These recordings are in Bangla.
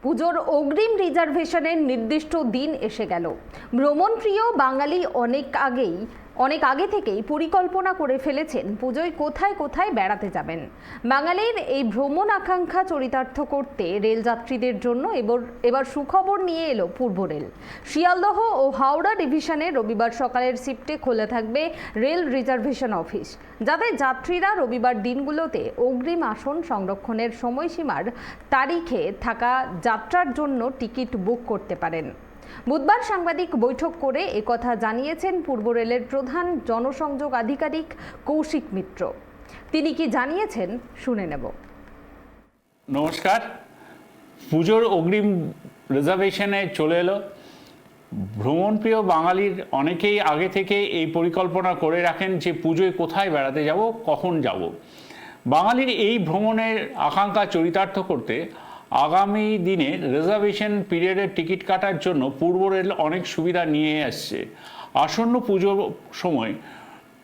পুজোর অগ্রিম রিজার্ভেশনের নির্দিষ্ট দিন এসে গেল। ভ্রমণপ্রিয় বাঙালি অনেক আগে থেকেই পরিকল্পনা করে ফেলেছেন পুজোয় কোথায় কোথায় বেড়াতে যাবেন। বাঙালির এই ভ্রমণ আকাঙ্ক্ষা চরিতার্থ করতে রেলযাত্রীদের জন্য এবার সুখবর নিয়ে এলো পূর্ব রেল। শিয়ালদহ ও হাওড়া ডিভিশনে রবিবার সকালের শিফটে খোলা থাকবে রেল রিজার্ভেশন অফিস, যাতে যাত্রীরা রবিবার দিনগুলোতে অগ্রিম আসন সংরক্ষণের সময়সীমার তারিখে থাকা যাত্রার জন্য টিকিট বুক করতে পারেন। বুধবার সাংবাদিক বৈঠক করে একথা জানিয়েছেন পূর্ব রেলের প্রধান জনসংযোগ আধিকারিক কৌশিক মিত্র। তিনি কি জানিয়েছেন শুনে নেব। নমস্কার। পুজোর অগ্রিম রিজার্ভেশনে চলে এলো। ভ্রমণপ্রিয় বাঙালির অনেকেই আগে থেকে এই পরিকল্পনা করে রাখেন যে পুজোয় কোথায় বেড়াতে যাব, কখন যাব। বাঙালির এই ভ্রমণের আকাঙ্ক্ষা চরিতার্থ করতে আগামী দিনে রিজার্ভেশন পিরিয়ডের টিকিট কাটার জন্য পূর্ব রেল অনেক সুবিধা নিয়ে আসছে। আসন্ন পুজোর সময়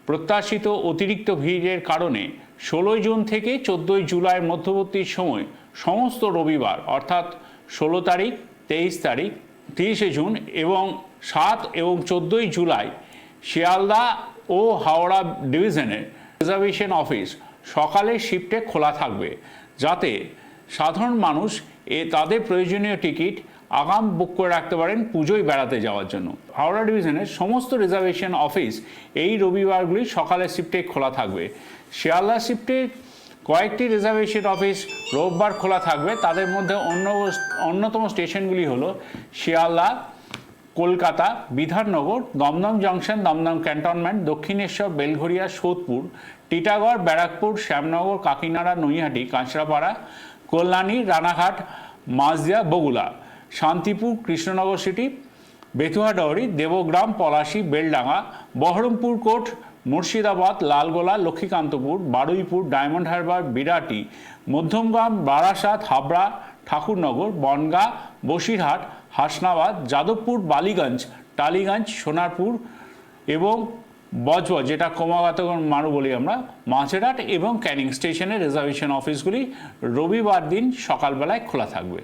প্রত্যাশিত অতিরিক্ত ভিড়ের কারণে 16 জুন থেকে 14 জুলাইয়ের মধ্যবর্তী সময় সমস্ত রবিবার অর্থাৎ 16 তারিখ, 23 তারিখ, 30 জুন এবং 7 এবং 14 জুলাই শিয়ালদা ও হাওড়া ডিভিশনের রিজার্ভেশন অফিস সকালের শিফটে খোলা থাকবে, যাতে সাধারণ মানুষ তাদের প্রয়োজনীয় টিকিট আগাম বুক করে রাখতে পারেন পুজোয় বেড়াতে যাওয়ার জন্য। হাওড়া ডিভিশনের সমস্ত রিজার্ভেশন অফিস এই রবিবারগুলি সকালের শিফটে খোলা থাকবে। শিয়ালদা শিফটে কয়েকটি রিজার্ভেশন অফিস রোববার খোলা থাকবে। তাদের মধ্যে অন্যতম স্টেশনগুলি হলো শিয়ালদা, কলকাতা, বিধাননগর, দমদম জংশন, দমদম ক্যান্টনমেন্ট, দক্ষিণেশ্বর, বেলঘরিয়া, সোদপুর, টিটাগড়, ব্যারাকপুর, শ্যামনগর, কাকিনাড়া, Naihati, Kanchrapara, Kalyani, Ranaghat, Majhdia, Bagula, Shantipur, Krishnanagar city, Bethuadahari, Debagram, Palashi, Beldanga, Berhampore court, Murshidabad, Lalgola, Lakshmikantapur, Baruipur, Diamond Harbour, Birati, Madhyamgram, Barasat, Habra, Thakurnagar, Bongaon, Basirhat, Hasnabad, Jadavpur, Ballygunge, Tollygunge, Sonarpur এবং বজবজ, যেটা ক্রমাগত মারু বলি আমরা, মাঝেরহাট এবং ক্যানিং স্টেশনের রিজার্ভেশন অফিসগুলি রবিবার দিন সকালবেলায় খোলা থাকবে।